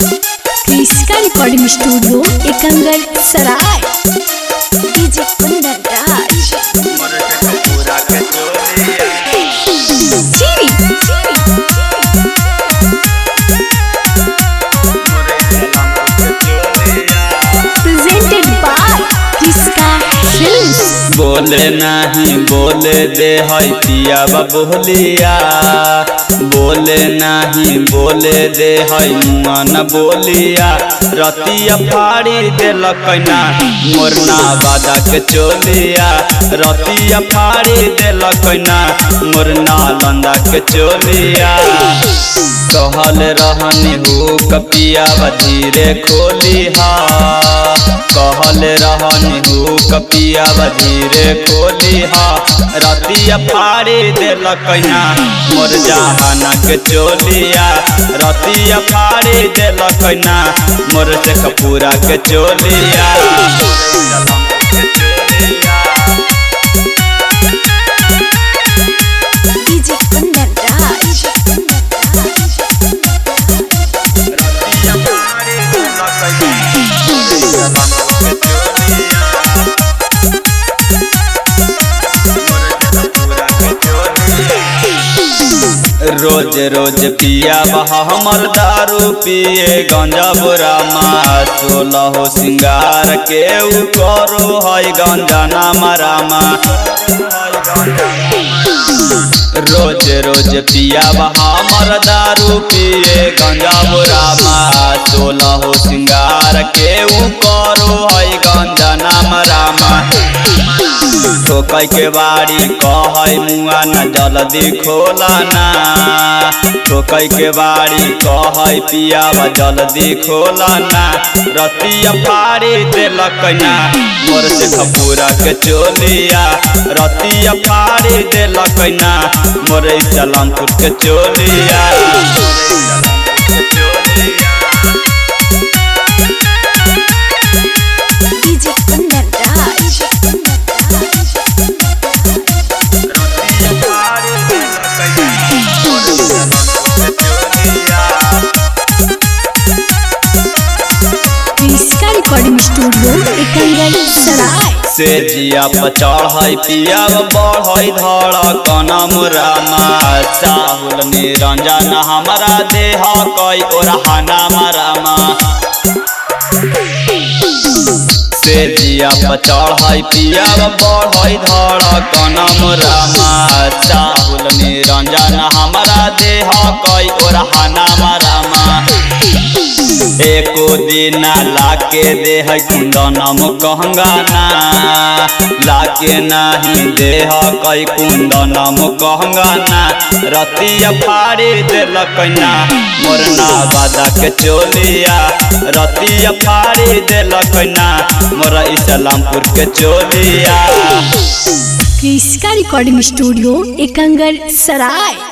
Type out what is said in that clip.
क्रिस्का recording studio Ekangar सराय। DJ Kundan Raj चीरी presented by क्रिस्का films. बोले नहीं बोले दे है पिया बोलिया, बोले नहीं बोले दे है मन बोलिया। रतिया फाड़ी देलक ना मोरना बादा के चोलिया, रतिया फाड़ी देलक ना मोरना लंदा के चोलिया। कहल रहनी हो कपिया धीरे खोली हा, कहल रहनी हो कपिया धीरे खोली हा। रतिया फाड़ी देलक ना मोर जहाना के चोलिया, रतिया फाड़ी देलक ना मोर से कपूरा के चोलिया। डीजे कुंदन राज रोज रोज पिया हमर दारू पिए गंजा बुरा माँ। 16 सिंगार के करो है गंजा नाम रामा। रोज रोज पिया हमर दारू पिए गंजा बुरा माँ। 16 सिंगार के करो है गंजा नाम रामा। ठोकै के बाड़ी कहै मुआ न जल्दी खोला ना, ठोकै के बाड़ी कहै पिया जल्दी खोला ना। रतिया फाड़ी देलक ना मोर से कपूरा के चोलिया, रतिया फाड़ी देलक ना मोर सलामपुर के चोलिया। DJ Kundan Raj क्रिस्का recording studio Ekangar सराय। से जिया पचड़ है पिया बढ़ धड़कन रामा। साहुल निरंजन हमारा देह कई ओरहाना रामा। से जिया पचड़ है पिया बढ़ धड़कन रामा। साहुल निरंजन हमारा देह कई ओरहाना रामा। एको दिन लाके दे है कुंदनम कहंगाना, लाके नहीं देह कई कुंदनम कहंगाना। रतिया फाड़ी देलक ना मोरना बादा के चोलिया, रतिया फाड़ी देलक ना मोर इस्लामपुर के चोलिया। क्रिस्का रिकॉर्डिंग स्टूडियो एकंगर सराय।